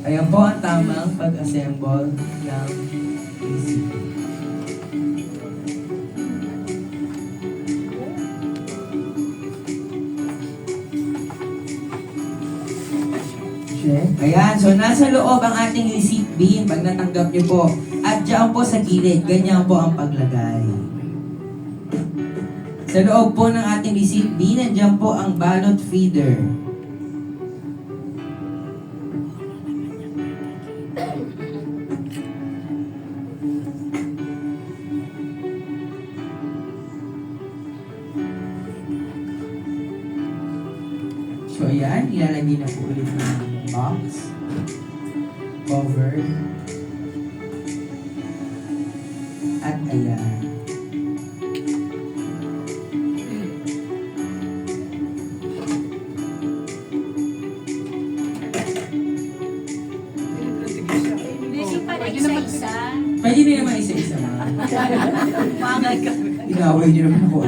Ayan po ang tamang pag-assemble ng PC. Ayan, so nasa loob ang ating receipt bin pag natanggap niyo po. At diyan po sa gilid, ganyan po ang paglagay. Sa loob po ng ating receipt bin, nandiyan po ang ballot feeder. So ayan, ilalagay na po ulit ng box, cover, at ayan. Hindi pala isa-isa. Pwede na naman isa-isa mga. Mangay ka. Inaway niyo naman ako.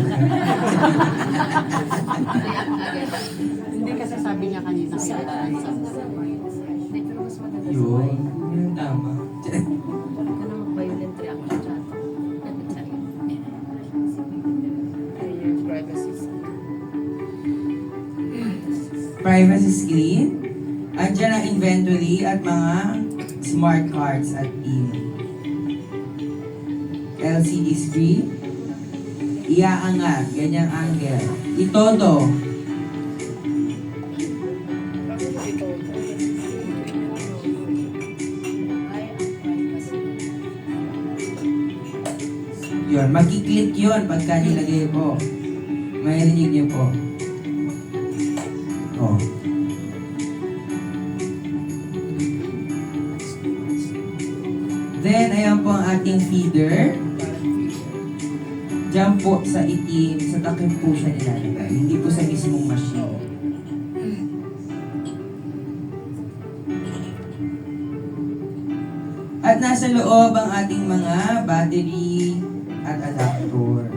Hindi kasi sabi niya kanina kaya Yun, yun tama. Violent reaction dyan. Privacy screen. Andiyan ang inventory at mga smart cards at email. LCD screen. Iaangat, ganyang angle. Itodo. Yun, makiklik yun pagka nilagay po. Marinig niyo po. Oh. Then, ayan po ang ating feeder. Diyan po sa itim, sa takip po siya nilalagay. Hindi po sa mismong machine. At nasa loob ang ating mga battery at adapter.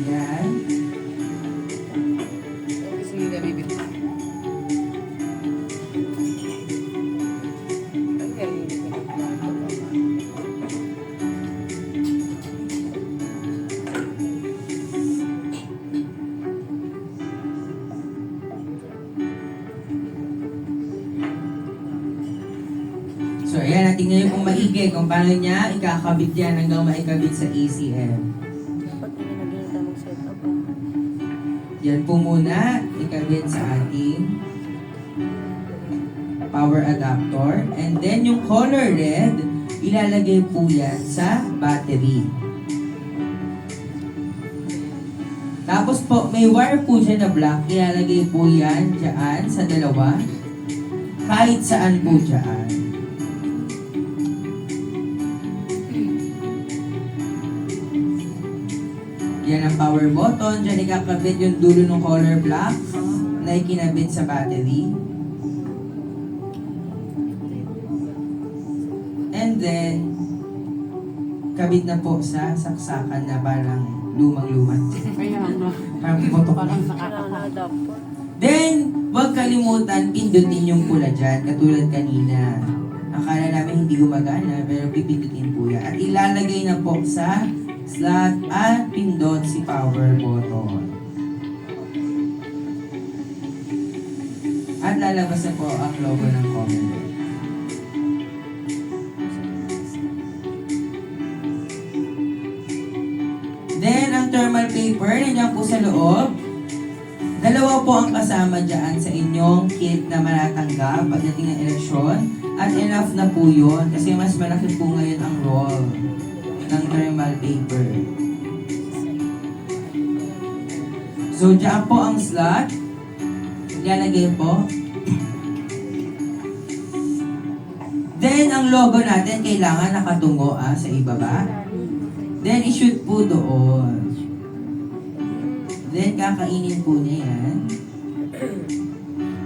Yan. So, ayan, tingnan niyo kung maigi kung paano niya ikakabit yan hanggang maikabit sa ACM. Dapat hindi naging tamang setup. Yan po muna, ikabit sa ating power adapter. And then, yung color red, ilalagay po yan sa battery. Tapos po, may wire po siya na black, ilalagay po yan dyan sa dalawa. Kahit saan po dyan. Yan ang power button. Diyan ikakabit yung dulo ng color black na ikinabit sa battery. And then, kabit na po sa saksakan na parang lumang-luma. kaya Parang putok na. parang Kailangan na adapter. Then, huwag kalimutan, pindutin yung pula dyan, katulad kanina. Akala namin hindi gumagana, pero pipindutin po yan. At ilalagay na po sa slot at pindot si power button. At lalabas na po ang logo ng Commodore. Then, ang thermal paper, nandiyan po sa loob. Dalawa po ang kasama dyan sa inyong kit na matatanggap pagdating ng eleksyon. At enough na po yun kasi mas malaki po ngayon ang roll ng thermal paper. So, dyan po ang slot. Ilalagay po. Then, ang logo natin kailangan nakatungo sa ibaba. Then, i-shoot po doon. Then, kakainin po niya yan.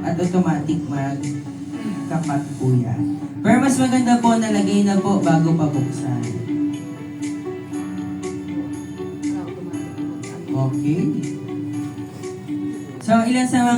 At automatic mag-kapat po yan. Pero mas maganda po nalagay na po bago pa buksan. Okay. So, ilan sa mga